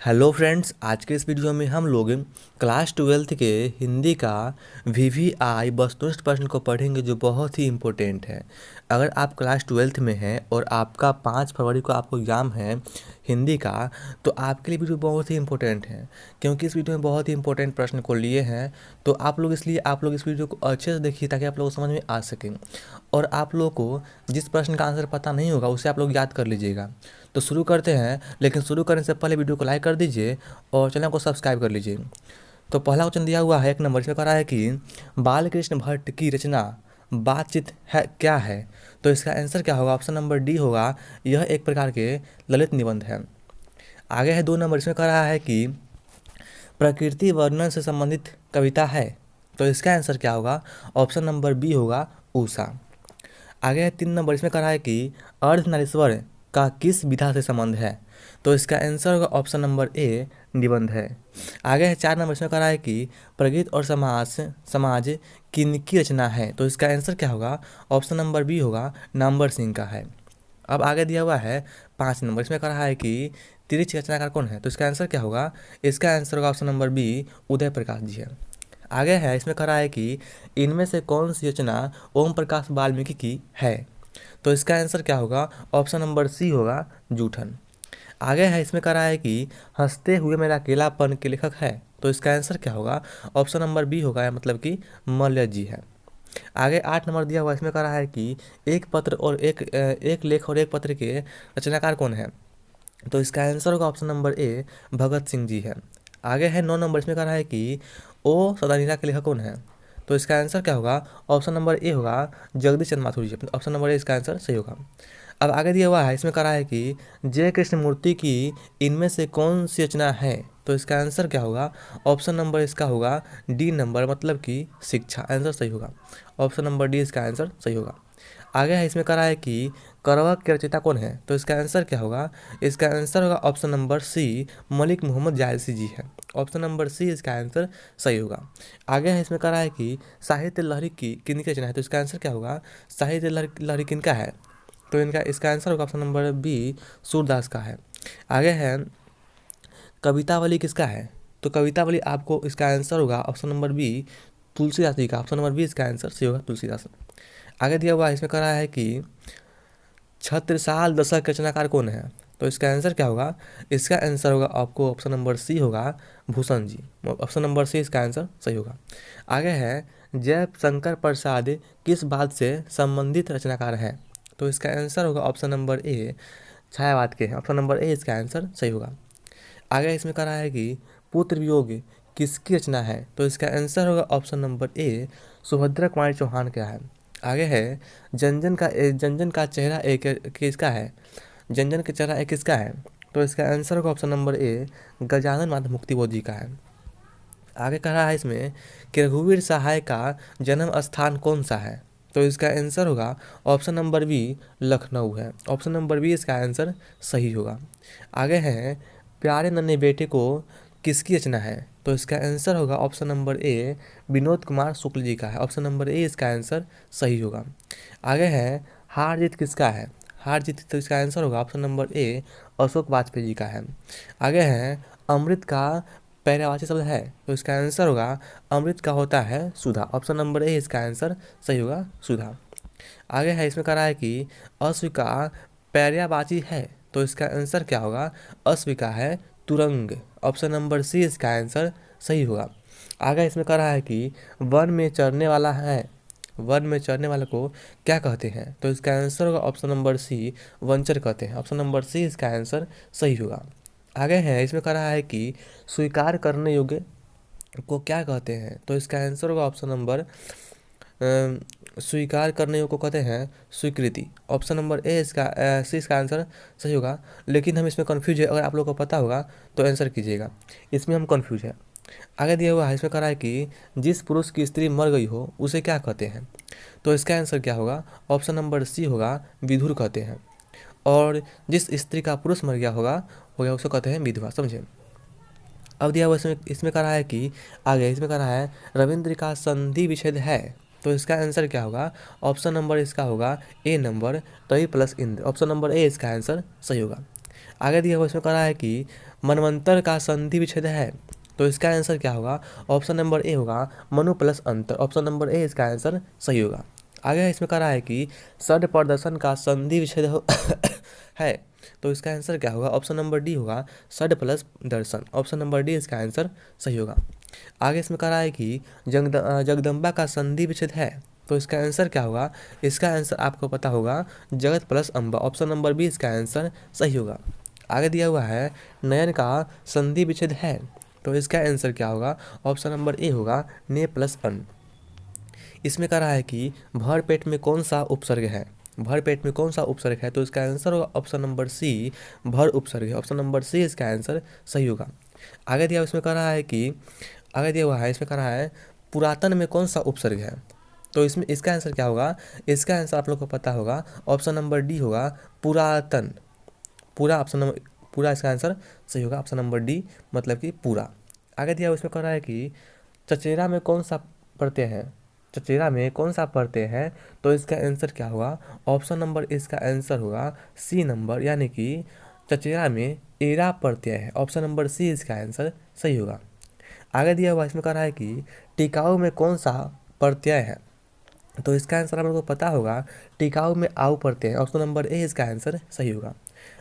Hello friends, आज के इस वीडियो में हम लोग क्लास ट्वेल्थ के हिंदी का वीवीआई वस्तुनिष्ठ प्रश्न को पढ़ेंगे जो बहुत ही इम्पोर्टेंट है। अगर आप क्लास ट्वेल्थ में हैं और आपका 5 फरवरी को आपको एग्ज़ाम है हिंदी का, तो आपके लिए वीडियो बहुत ही इम्पोर्टेंट है क्योंकि इस वीडियो में बहुत ही इम्पोर्टेंट प्रश्न को लिए हैं। तो आप लोग इस वीडियो को अच्छे से देखिए ताकि आप लोगों को समझ में आ सकें, और आप लोगों को जिस प्रश्न का आंसर पता नहीं होगा उसे आप लोग याद कर लीजिएगा। तो शुरू करते हैं, लेकिन शुरू करने से पहले वीडियो को लाइक कर दीजिए और चैनल को सब्सक्राइब कर लीजिए। तो पहला क्वेश्चन दिया हुआ है 1 नंबर, इसमें कह रहा है कि बाल कृष्ण भट्ट की रचना बातचीत है क्या है। तो इसका आंसर क्या होगा? ऑप्शन नंबर डी होगा, यह एक प्रकार के ललित निबंध है। आगे है 2 नंबर, इसमें कह रहा है कि प्रकृति वर्णन से संबंधित कविता है। तो इसका आंसर क्या होगा? ऑप्शन नंबर बी होगा, उषा। आगे है 3 नंबर, इसमें कह रहा है कि अर्धनारीश्वर का किस विधा से संबंध है। तो इसका आंसर होगा ऑप्शन नंबर ए, निबंध है। आगे है 4 नंबर, इसमें कह रहा है कि प्रगति और समाज समाज किनकी रचना है। तो इसका आंसर क्या होगा? ऑप्शन नंबर बी होगा, नंबर सिंह का है। अब आगे दिया हुआ है 5 नंबर, इसमें कह रहा है कि तिरछी रचनाकार कौन है। तो इसका आंसर क्या होगा? इसका आंसर होगा option number B, Uday Prakash ji है। आगे है, इसमें कह रहा है कि इनमें से कौन सी रचना ओम प्रकाश वाल्मीकि की है। तो इसका आंसर क्या होगा? ऑप्शन नंबर सी होगा, जूठन। आगे है, इसमें कह रहा है कि हंसते हुए मेरा अकेलापन के लेखक है। तो इसका आंसर क्या होगा? ऑप्शन नंबर बी होगा, मतलब कि मल्य जी है। आगे 8 नंबर दिया हुआ, इसमें कह रहा है कि एक पत्र और एक लेख और एक पत्र के रचनाकार कौन है। तो इसका आंसर होगा ऑप्शन नंबर ए, भगत सिंह जी है। आगे है 9 नंबर, इसमें कह रहा है कि ओ सदानीरा के लेखक कौन है। तो इसका आंसर क्या होगा? ऑप्शन नंबर ए होगा, जगदीश चंद्र माथुर जी। ऑप्शन नंबर ए इसका आंसर सही होगा। अब आगे दिया हुआ है, इसमें कह रहा है कि जय कृष्ण मूर्ति की इनमें से कौन सी रचना है। तो इसका आंसर क्या होगा? ऑप्शन नंबर इसका होगा डी नंबर, मतलब कि शिक्षा। आंसर सही होगा, ऑप्शन नंबर डी इसका आंसर सही होगा। आगे है, इसमें कह रहा है कि करवा के रचयिता कौन है। तो इसका आंसर क्या होगा? इसका आंसर होगा option number C, Malik Mohammad Jayasi ji है। ऑप्शन नंबर सी इसका आंसर सही होगा। आगे है, इसमें कह रहा है कि साहित्य लहरी की किनकी रचना है। तो इसका आंसर क्या होगा? साहित्य लहरी किनका है। तो इसका आंसर होगा ऑप्शन नंबर बी, सूरदास का है। आगे है, कवितावली किसका है। तो कवितावली आपको इसका आंसर होगा option number B, Tulsidas ji का। ऑप्शन नंबर बी इसका आंसर सही होगा, तुलसीदास। आगे दिया हुआ है, इसमें कह रहा है कि छत्रसाल दशक के रचनाकार कौन है। तो इसका आंसर क्या होगा? इसका आंसर होगा आपको ऑप्शन नंबर सी होगा, भूषण जी। ऑप्शन नंबर सी इसका आंसर सही होगा। आगे है, जय शंकर प्रसाद किस बात से संबंधित रचनाकार है। तो इसका आंसर होगा ऑप्शन नंबर ए, छायावाद के हैं। ऑप्शन नंबर ए इसका आंसर सही होगा। आगे इसमें कह रहा है कि पुत्र वियोग किसकी रचना है। तो इसका आंसर होगा ऑप्शन नंबर ए, सुभद्रा कुमारी चौहान का है। आगे है, जनजन का चेहरा एक किसका है। जनजन का चेहरा एक किसका है। तो इसका आंसर होगा option number A, Gajanan Madhav Muktibodh ji का है। आगे कह रहा है इसमें कि रघुवीर सहाय का जन्म स्थान कौन सा है। तो इसका आंसर होगा ऑप्शन नंबर बी, लखनऊ है। ऑप्शन नंबर बी इसका आंसर सही होगा। आगे है, प्यारे नन्हे बेटे को किसकी रचना है। तो इसका आंसर होगा option number A, Vinod Kumar Shukla ji का है। ऑप्शन नंबर ए इसका आंसर सही होगा। आगे है, हार जीत किसका है। हार जीत, तो इसका आंसर होगा option number A, Ashok Vajpeyi ji का है। आगे है, अमृत का पर्यायवाची शब्द है। तो इसका आंसर होगा अमृत का होता है सुधा। ऑप्शन नंबर ए इसका आंसर सही होगा, सुधा। आगे है, इसमें कह रहा है कि अस्वीकार पर्यायवाची है। तो इसका आंसर क्या होगा? अस्वीकार है, तुरंग। ऑप्शन नंबर सी इसका आंसर सही होगा। आगे इसमें कह रहा है कि वन में चरने वाला है, वन में चरने वाले को क्या कहते हैं। तो इसका आंसर होगा ऑप्शन नंबर सी, वंचर कहते हैं। ऑप्शन नंबर सी इसका आंसर सही होगा। आगे है, इसमें कह रहा है कि स्वीकार करने योग्य को क्या कहते हैं। तो इसका आंसर होगा ऑप्शन नंबर स्वीकार करने योग्य को कहते हैं स्वीकृति। ऑप्शन नंबर ए इसका सी इसका आंसर सही होगा, लेकिन हम इसमें कन्फ्यूज है। अगर आप लोगों को पता होगा तो आंसर कीजिएगा, इसमें हम कन्फ्यूज है। आगे दिया हुआ है, इसमें कह रहा है कि जिस पुरुष की स्त्री मर गई हो उसे क्या कहते हैं। तो इसका आंसर क्या होगा? ऑप्शन नंबर सी होगा, विधुर कहते हैं। और जिस स्त्री का पुरुष मर गया होगा हो गया, उसको कहते हैं विधवा। समझे। अब दिया हुआ इसमें इसमें कह रहा है कि आगे इसमें कह रहा है, रविंद्र का संधि विच्छेद है। तो इसका आंसर क्या होगा? ऑप्शन नंबर इसका होगा A number, Ravi plus Indra. Option number A इसका आंसर सही होगा। आगे दिया हुआ इसमें कह रहा है कि मनवंतर का संधि विच्छेद है, तो इसका आंसर क्या होगा? ऑप्शन नंबर ए होगा मनु प्लस अंतर। ऑप्शन नंबर ए इसका आंसर सही होगा। आगे इसमें कह रहा है कि षड प्रदर्शन का संधि विच्छेद है, तो इसका आंसर क्या होगा? ऑप्शन नंबर डी होगा षड प्लस दर्शन। ऑप्शन नंबर डी इसका आंसर सही होगा। आगे इसमें कह रहा है कि जगदम्बा का संधि विच्छेद है, तो इसका आंसर क्या होगा? इसका आंसर आपको पता होगा जगत प्लस अम्बा। ऑप्शन नंबर बी इसका आंसर सही होगा। आगे दिया हुआ है नयन का संधि विच्छेद है, तो इसका आंसर क्या होगा? ऑप्शन नंबर ए होगा ने प्लस अन। इसमें कह रहा है कि भर पेट में कौन सा उपसर्ग है? भर पेट में कौन सा उपसर्ग है? तो इसका आंसर होगा ऑप्शन नंबर सी भर उपसर्ग है। ऑप्शन नंबर सी इसका आंसर सही होगा। आगे दिया इसमें कह रहा है कि आगे दिया हुआ है इसमें कह रहा है पुरातन में कौन सा उपसर्ग है? तो इसमें इसका आंसर क्या होगा? इसका आंसर आप लोग को पता होगा ऑप्शन नंबर डी होगा पुरातन। पूरा ऑप्शन नंबर पूरा इसका आंसर सही होगा। ऑप्शन नंबर डी मतलब कि पूरा। आगे दिया इसमें कह रहा है कि चचेरा में कौन सा प्रत्यय है? चचेरा में कौन सा प्रत्यय है? तो इसका आंसर क्या होगा? ऑप्शन नंबर इसका आंसर होगा सी नंबर, यानी कि चचेरा में एरा प्रत्यय है। ऑप्शन नंबर सी इसका आंसर सही होगा। आगे दिया हुआ इसमें कह रहा है कि टिकाऊ में कौन सा प्रत्यय है? तो इसका आंसर आप लोगों को पता होगा टिकाऊ में आऊ प्रत्यय है। ऑप्शन नंबर ए इसका आंसर सही होगा।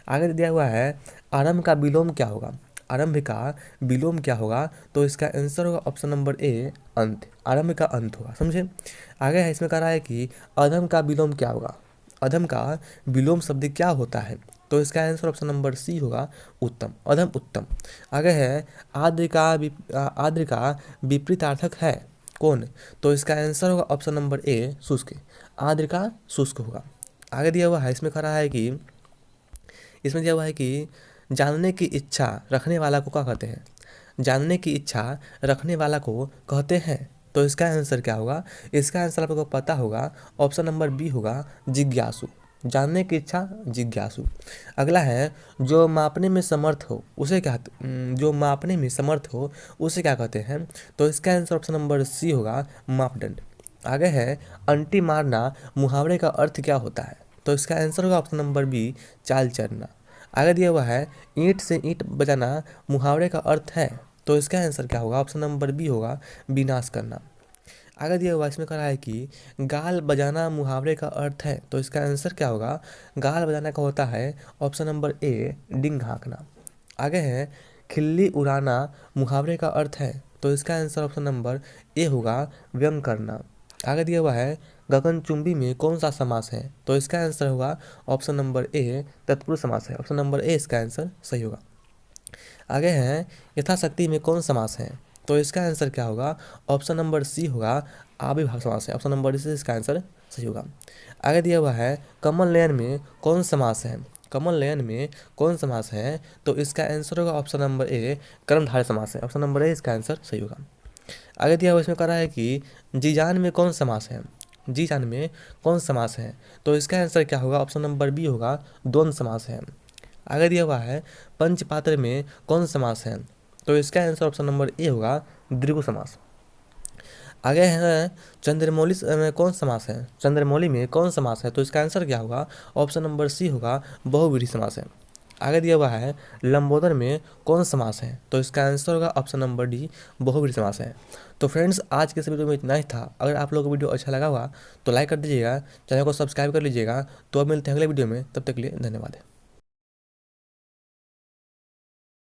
आगे दिया हुआ है आरंभ का विलोम क्या होगा? आरंभ का विलोम क्या होगा? तो इसका आंसर होगा ऑप्शन नंबर ए अंत। आरंभ का अंत होगा, समझे। आगे है इसमें कह रहा है कि अधम का विलोम क्या होगा? अधम का विलोम शब्द क्या होता है? तो इसका आंसर ऑप्शन नंबर सी होगा उत्तम। अधम उत्तम। आगे है आद्र का विपरीतार्थक है कौन? तो इसका आंसर होगा ऑप्शन नंबर ए शुष्क। आद्र का शुष्क होगा। आगे दिया हुआ है इसमें कह रहा है कि इसमें दिया हुआ है कि जानने की इच्छा रखने वाला को क्या कहते हैं? जानने की इच्छा रखने वाला को कहते हैं, तो इसका आंसर क्या होगा? इसका आंसर आप लोगों को पता होगा ऑप्शन नंबर बी होगा जिज्ञासु। जानने की इच्छा जिज्ञासु। अगला है जो मापने में समर्थ हो उसे क्या जो मापने में समर्थ हो उसे क्या कहते हैं? तो इसका आंसर ऑप्शन नंबर सी होगा मापदंड। आगे है अंटी मारना मुहावरे का अर्थ क्या होता है? तो इसका आंसर होगा ऑप्शन नंबर बी चाल चलना। आगे दिया हुआ है ईंट से ईंट बजाना मुहावरे का अर्थ है, तो इसका आंसर क्या होगा? ऑप्शन नंबर बी होगा विनाश करना। आगे दिया हुआ इसमें कह रहा है कि गाल बजाना मुहावरे का अर्थ है, तो इसका आंसर क्या होगा? गाल बजाना का होता है ऑप्शन नंबर ए डिंग हाँकना। आगे है खिल्ली उड़ाना मुहावरे का अर्थ है, तो इसका आंसर ऑप्शन नंबर ए होगा व्यंग करना। आगे दिया हुआ है गगनचुंबी में कौन सा समास है? तो इसका आंसर होगा ऑप्शन नंबर ए तत्पुरुष समास है। ऑप्शन नंबर ए इसका आंसर सही होगा। आगे है यथाशक्ति में कौन समास है? तो इसका आंसर क्या होगा? ऑप्शन नंबर सी होगा आविर्भाव समास है। ऑप्शन नंबर सी इसका आंसर सही होगा। आगे दिया हुआ है कमल नयन में कौन समास है? कमल नयन में कौन समास है? तो इसका आंसर होगा ऑप्शन नंबर ए कर्मधारय समास है। ऑप्शन नंबर ए इसका आंसर सही होगा। आगे दिया हुआ इसमें कह रहा है कि जी जान में कौन समास है? जी जान में कौन समास है? तो इसका आंसर क्या होगा? ऑप्शन नंबर बी होगा द्वंद्व समास है। आगे दिया हुआ है पंचपात्र में कौन समास है? तो इसका आंसर ऑप्शन नंबर ए होगा द्विगु समास। आगे है चंद्रमौली में कौन समास है? चंद्रमौली में कौन समास है? तो इसका आंसर क्या होगा? ऑप्शन नंबर सी होगा बहुव्रीहि समास है। आगे दिया हुआ है लंबोदर में कौन समास है? तो इसका आंसर होगा ऑप्शन नंबर डी बहुव्रीहि समास है। तो फ्रेंड्स आज के इस वीडियो में इतना ही था। अगर आप लोगों को वीडियो अच्छा लगा हुआ तो लाइक कर दीजिएगा, चैनल को सब्सक्राइब कर लीजिएगा। तो अब मिलते हैं अगले वीडियो में, तब तक के लिए धन्यवाद।